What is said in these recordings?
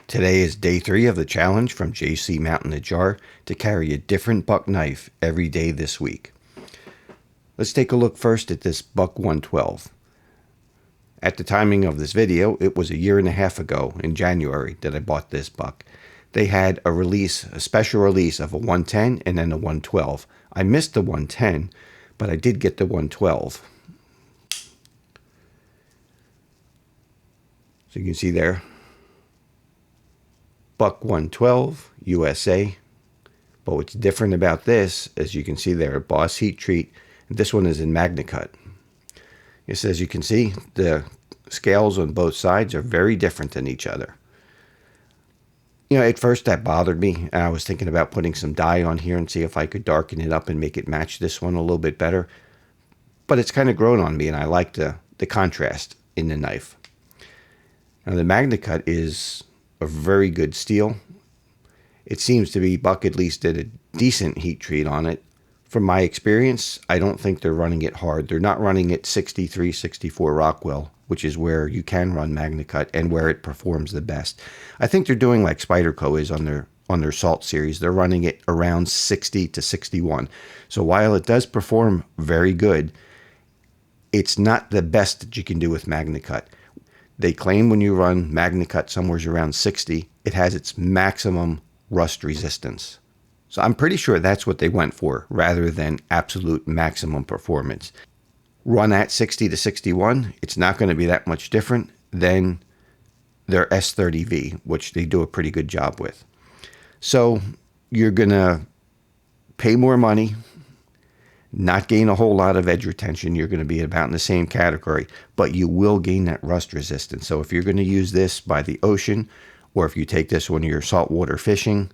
Today is day 3 of the challenge from JC Mountain the Jar to carry a different buck knife every day this week. Let's take a look first at this buck 112. At the timing of this video, it was a year and a half ago in January that I bought this buck. They had a special release of a 110 and then a 112. I missed the 110, but I did get the 112. So you can see there, buck 112 USA. But what's different about this, as you can see there, Boss Heat Treat. This one is in Magnacut. Yes, as you can see, the scales on both sides are very different than each other. You know, at first that bothered me. I was thinking about putting some dye on here and see if I could darken it up and make it match this one a little bit better. But it's kind of grown on me, and I like the contrast in the knife. Now, the Magnacut is a very good steel. It seems to be Buck at least did a decent heat treat on it. From my experience, I don't think they're running it hard. They're not running it 63, 64 Rockwell, which is where you can run Magnacut and where it performs the best. I think they're doing like Spyderco is on their Salt series. They're running it around 60 to 61. So while it does perform very good, it's not the best that you can do with Magnacut. They claim when you run Magnacut somewhere around 60, it has its maximum rust resistance. So I'm pretty sure that's what they went for, rather than absolute maximum performance. Run at 60 to 61, it's not going to be that much different than their S30V, which they do a pretty good job with. So you're going to pay more money, not gain a whole lot of edge retention. You're going to be about in the same category, but you will gain that rust resistance. So if you're going to use this by the ocean, or if you take this when you're saltwater fishing,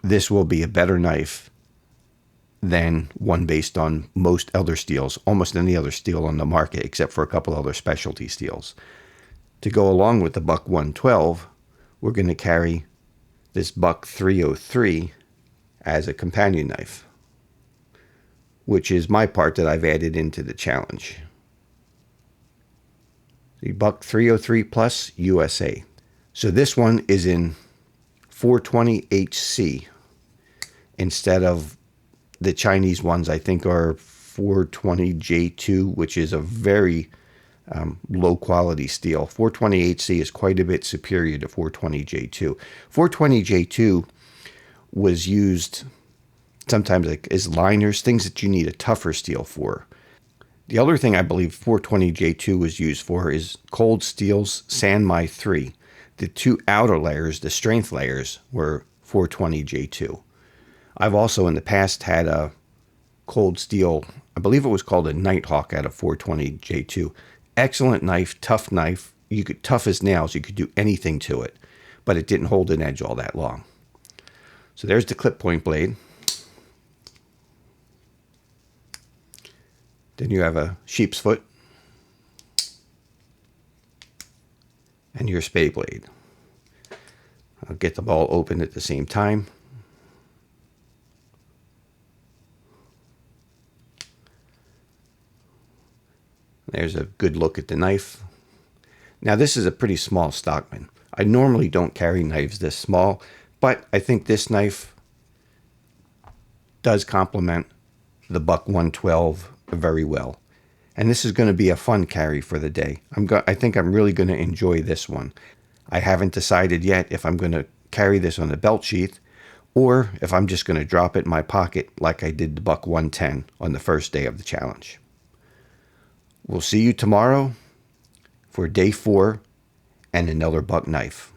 this will be a better knife than one based on most other steels, almost any other steel on the market, except for a couple other specialty steels. To go along with the Buck 112, we're going to carry this Buck 303 as a companion knife, which is my part that I've added into the challenge. The Buck 303 Plus USA. So this one is in 420 HC instead of the Chinese ones. I think are 420 J2, which is a very low quality steel. 420 HC is quite a bit superior to 420 J2. 420 J2 was used sometimes like as liners, things that you need a tougher steel for. The other thing I believe 420 J2 was used for is Cold Steel's Sanmai 3. The two outer layers, the strength layers, were 420 J2. I've also in the past had a Cold Steel, I believe it was called a Nighthawk out of 420 J2. Excellent knife, tough knife. You could, tough as nails, you could do anything to it, but it didn't hold an edge all that long. So there's the clip point blade. Then you have a sheep's foot and your spay blade. I'll get them all open at the same time. There's a good look at the knife. Now this is a pretty small Stockman. I normally don't carry knives this small, but I think this knife does complement the Buck 112 very well. And this is going to be a fun carry for the day. I think I'm really going to enjoy this one. I haven't decided yet if I'm going to carry this on the belt sheath or if I'm just going to drop it in my pocket like I did the Buck 110 on the first day of the challenge. We'll see you tomorrow for day 4 and another buck knife.